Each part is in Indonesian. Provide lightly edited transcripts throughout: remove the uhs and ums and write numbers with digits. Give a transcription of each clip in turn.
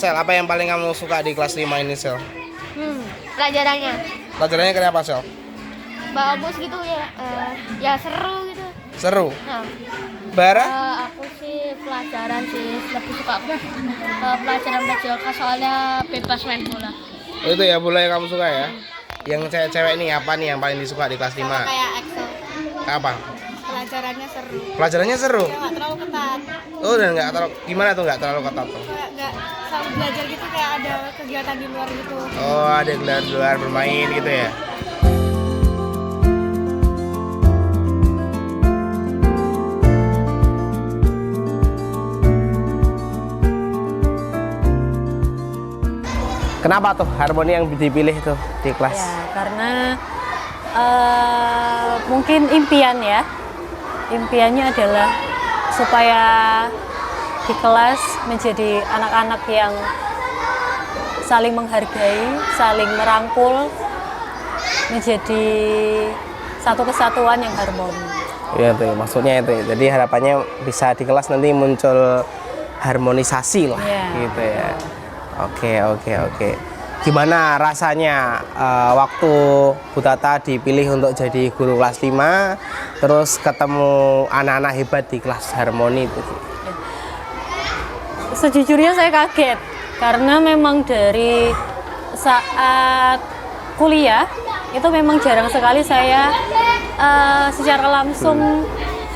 Sel, apa yang paling kamu suka di kelas 5 ini, Sel? Pelajarannya Pelajarannya kenapa, Sel? bagus gitu ya, ya seru gitu. Seru. Nah, Bara? aku sih pelajaran sih lebih suka pelajaran PJOK soalnya bebas main bola. Itu ya bola yang kamu suka ya? Yang cewek-cewek nih apa nih yang paling disuka di kelas 5? Kayak EXO, Apa? pelajarannya seru. Pelajarannya seru? Ya nggak terlalu ketat. Oh, dan nggak terlalu, gimana tuh nggak terlalu ketat tuh? Kayak nggak selalu belajar gitu, kayak ada kegiatan di luar gitu. Oh, ada gelar-gelar bermain gitu ya? Kenapa tuh harmoni yang dipilih tuh di kelas? Ya, karena mungkin impian ya. Impiannya adalah supaya di kelas menjadi anak-anak yang saling menghargai, saling merangkul, menjadi satu kesatuan yang harmoni. Iya tuh, maksudnya itu. Jadi harapannya bisa di kelas nanti muncul harmonisasi lah, Ya. gitu ya. Oke. Gimana rasanya waktu Bu Tata dipilih untuk jadi guru kelas 5, terus ketemu anak-anak hebat di kelas harmoni itu? Sejujurnya saya kaget karena memang dari saat kuliah itu memang jarang sekali saya secara langsung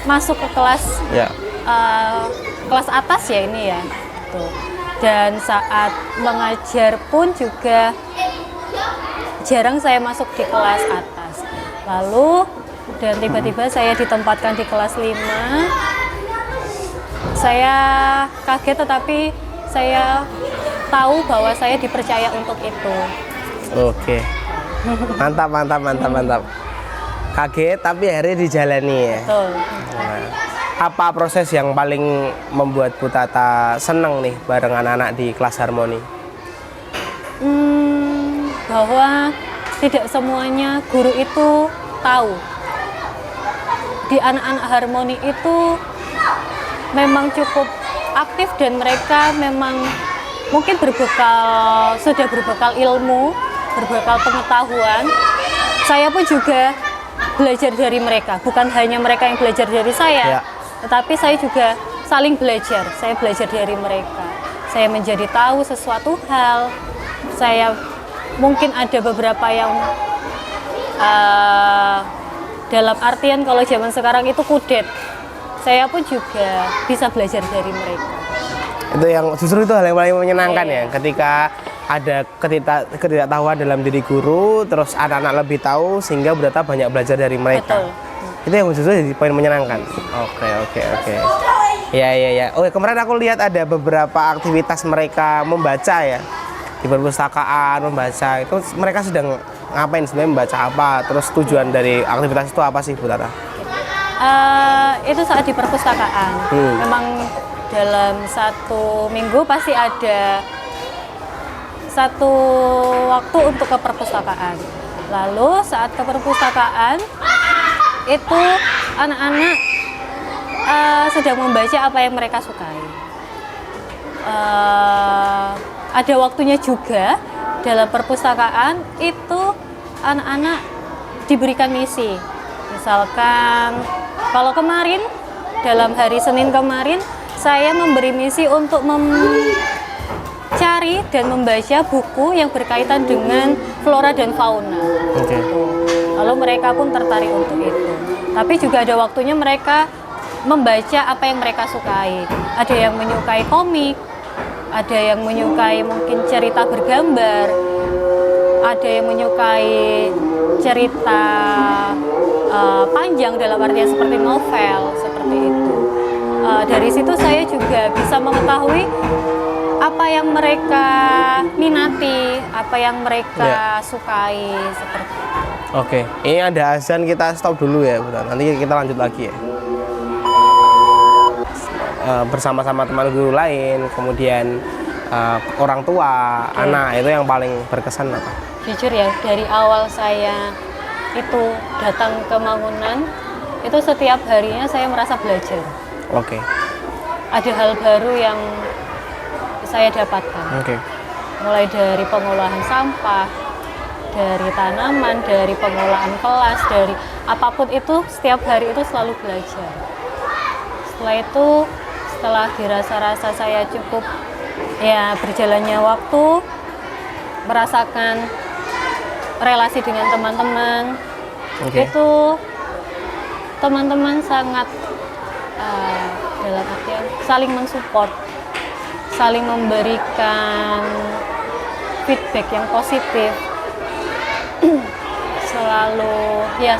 masuk ke kelas Ya. kelas atas ya ini ya. Tuh. Dan saat mengajar pun juga jarang saya masuk di kelas atas. Lalu dan tiba-tiba saya ditempatkan di kelas 5. Saya kaget tetapi saya tahu bahwa saya dipercaya untuk itu. Oke. Mantap. Kaget tapi akhirnya dijalani ya. Betul. Nah, apa proses yang paling membuat Bu Tata seneng nih bareng anak-anak di kelas harmoni? Bahwa tidak semuanya guru itu tahu. Di anak-anak harmoni itu memang cukup aktif dan mereka memang mungkin sudah berbekal ilmu, berbekal pengetahuan. Saya pun juga belajar dari mereka, bukan hanya mereka yang belajar dari saya, tetapi saya juga saling belajar. Saya belajar dari mereka. Saya menjadi tahu sesuatu hal. Saya mungkin ada beberapa yang dalam artian kalau zaman sekarang itu kudet. Saya pun juga bisa belajar dari mereka. Itu yang justru itu hal yang paling menyenangkan ya, ketika ada ketidaktahuan dalam diri guru, terus anak-anak lebih tahu sehingga Bu Tata banyak belajar dari mereka. Betul. Itu yang justru jadi poin menyenangkan. Oke. Ya. Oh, kemarin aku lihat ada beberapa aktivitas mereka membaca ya di perpustakaan, membaca. Itu mereka sedang ngapain sebenarnya, membaca apa? Terus tujuan dari aktivitas itu apa sih, Bu Tata? Itu saat di perpustakaan. Memang dalam satu minggu pasti ada satu waktu untuk ke perpustakaan. Lalu saat ke perpustakaan itu anak-anak sedang membaca apa yang mereka sukai. Ada waktunya juga dalam perpustakaan itu anak-anak diberikan misi. Misalkan kalau kemarin dalam hari Senin kemarin saya memberi misi untuk mencari dan membaca buku yang berkaitan dengan flora dan fauna. Oke. Lalu mereka pun tertarik untuk itu. Tapi juga ada waktunya mereka membaca apa yang mereka sukai. Ada yang menyukai komik, ada yang menyukai mungkin cerita bergambar, ada yang menyukai cerita panjang dalam artian seperti novel, seperti itu. Dari situ saya juga bisa mengetahui apa yang mereka minati, apa yang mereka sukai, seperti itu. Oke, ini ada azan, kita stop dulu ya, Bu Tata. Nanti kita lanjut lagi ya. Bersama-sama teman guru lain, kemudian orang tua, anak, itu yang paling berkesan apa? Jujur ya, dari awal saya itu datang ke Mangunan, itu setiap harinya saya merasa belajar. Oke. Ada hal baru yang saya dapatkan. Oke. Mulai dari pengolahan sampah, dari tanaman, dari pengolahan kelas, dari apapun itu, setiap hari itu selalu belajar. Setelah itu, setelah dirasa-rasa saya cukup ya berjalannya waktu, merasakan relasi dengan teman-teman, itu teman-teman sangat dalam artian saling mensupport, saling memberikan feedback yang positif,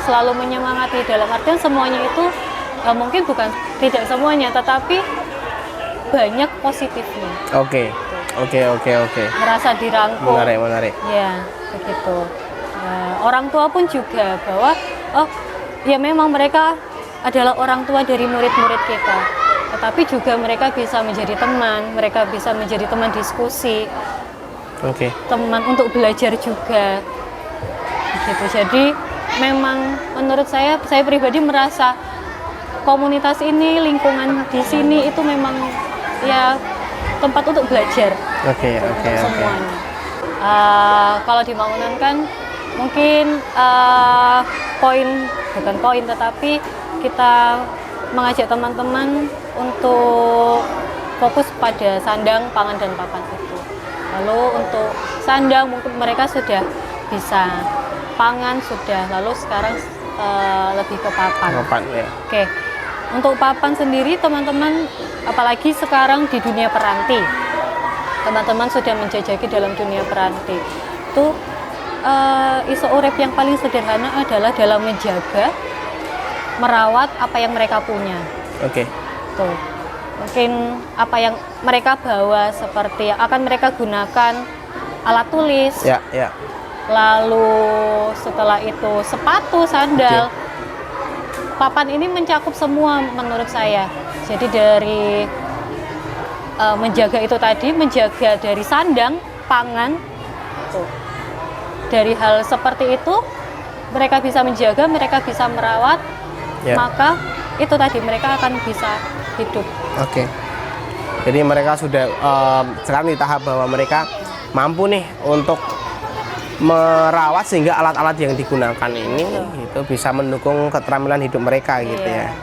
selalu menyemangati, dalam artian semuanya itu mungkin bukan tidak semuanya, tetapi banyak positifnya. Oke. Merasa dirangkul. Menarik. Ya, begitu. Orang tua pun juga bahwa ya memang mereka adalah orang tua dari murid-murid kita, tetapi juga mereka bisa menjadi teman, mereka bisa menjadi teman diskusi, teman untuk belajar juga. Begitu. Jadi memang menurut saya pribadi merasa komunitas ini, lingkungan di sini itu memang ya tempat untuk belajar. Semuanya. Kalau di Mangunan kan mungkin bukan poin, tetapi kita mengajak teman-teman untuk fokus pada sandang, pangan, dan papan itu. Lalu untuk sandang mungkin mereka sudah bisa, pangan sudah, lalu sekarang lebih ke papan. Oke. Untuk papan sendiri teman-teman, apalagi sekarang di dunia peranti, teman-teman sudah menjajaki dalam dunia peranti. Itu iso urip yang paling sederhana adalah dalam menjaga, merawat apa yang mereka punya. Tuh. Mungkin apa yang mereka bawa seperti yang akan mereka gunakan alat tulis. Lalu setelah itu sepatu, sandal. Papan ini mencakup semua menurut saya. Jadi dari menjaga itu tadi, menjaga dari sandang, pangan, tuh. Dari hal seperti itu mereka bisa menjaga, mereka bisa merawat, maka itu tadi mereka akan bisa hidup. Jadi mereka sudah sekarang di tahap bahwa mereka mampu nih untuk merawat sehingga alat-alat yang digunakan ini itu bisa mendukung keterampilan hidup mereka gitu ya.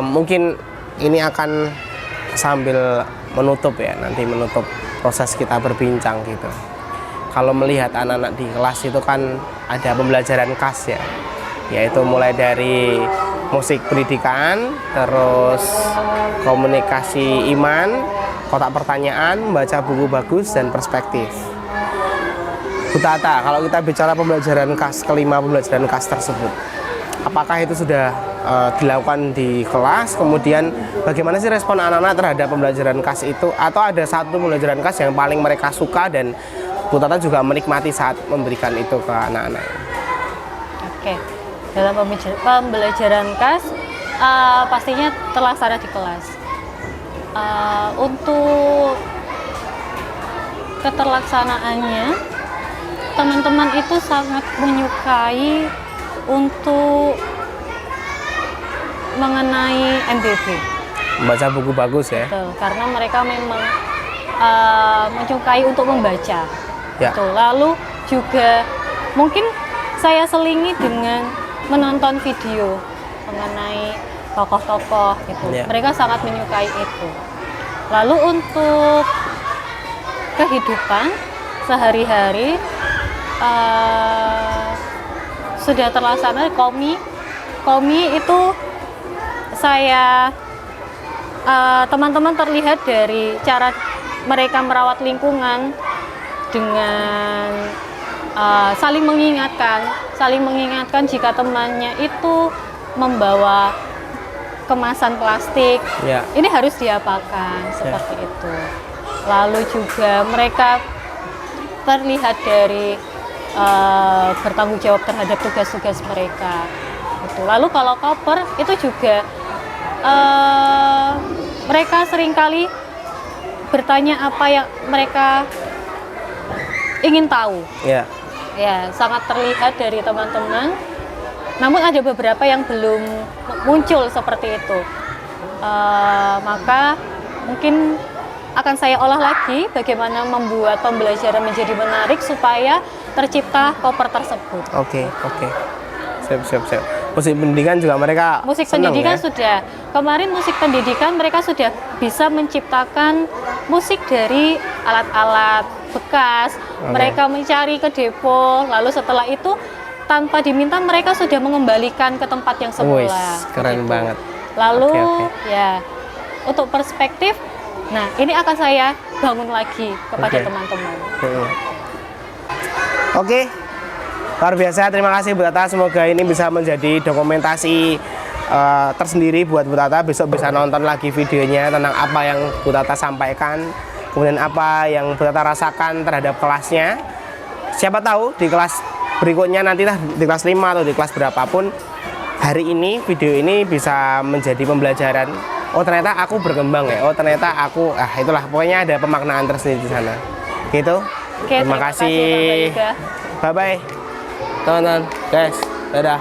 Mungkin ini akan sambil menutup ya, nanti menutup proses kita berbincang gitu. Kalau melihat anak-anak di kelas itu kan ada pembelajaran khas ya, yaitu mulai dari musik pendidikan, terus komunikasi iman, kotak pertanyaan, membaca buku bagus, dan perspektif. Bu Tata, kalau kita bicara pembelajaran khas, kelima pembelajaran khas tersebut, apakah itu sudah dilakukan di kelas? Kemudian bagaimana sih respon anak-anak terhadap pembelajaran khas itu? Atau ada satu pembelajaran khas yang paling mereka suka dan Bu Tata juga menikmati saat memberikan itu ke anak-anak? Dalam pembelajaran khas pastinya terlaksana di kelas. Untuk keterlaksanaannya, teman-teman itu sangat menyukai untuk mengenai MBB. Membaca buku bagus ya? Betul, karena mereka memang menyukai untuk membaca. Betul. Lalu juga mungkin saya selingi dengan menonton video mengenai tokoh-tokoh gitu. Mereka sangat menyukai itu. Lalu untuk kehidupan sehari-hari sudah terlaksana. Komi itu saya teman-teman terlihat dari cara mereka merawat lingkungan dengan saling mengingatkan jika temannya itu membawa kemasan plastik, ini harus diapakan, seperti itu. Lalu juga mereka terlihat dari bertanggung jawab terhadap tugas-tugas mereka. Lalu kalau koper itu juga mereka seringkali bertanya apa yang mereka ingin tahu. Ya, sangat terlihat dari teman-teman. Namun ada beberapa yang belum muncul seperti itu. Maka mungkin akan saya olah lagi bagaimana membuat pembelajaran menjadi menarik supaya tercipta koper tersebut. Oke. Siap. Musik pendidikan juga mereka Musik seneng, pendidikan ya? sudah. Kemarin musik pendidikan mereka sudah bisa menciptakan musik dari alat-alat bekas. Mereka mencari ke depo, lalu setelah itu tanpa diminta mereka sudah mengembalikan ke tempat yang semula. Wih, keren banget. Lalu Oke. ya untuk perspektif, nah ini akan saya bangun lagi kepada Oke. teman-teman. Oke, luar biasa. Terima kasih Bu Tata. Semoga ini bisa menjadi dokumentasi tersendiri buat Bu Tata. Besok bisa nonton lagi videonya tentang apa yang Bu Tata sampaikan, kemudian apa yang Bu Tata rasakan terhadap kelasnya. Siapa tahu di kelas berikutnya nanti lah, di kelas 5 atau di kelas berapapun, hari ini video ini bisa menjadi pembelajaran. Oh ternyata aku berkembang ya. Oh ternyata aku, itulah pokoknya ada pemaknaan tersendiri di sana. Gitu. Oke, Terima kasih. Bapak Yuga. Bye bye. Teman-teman, guys. Dadah.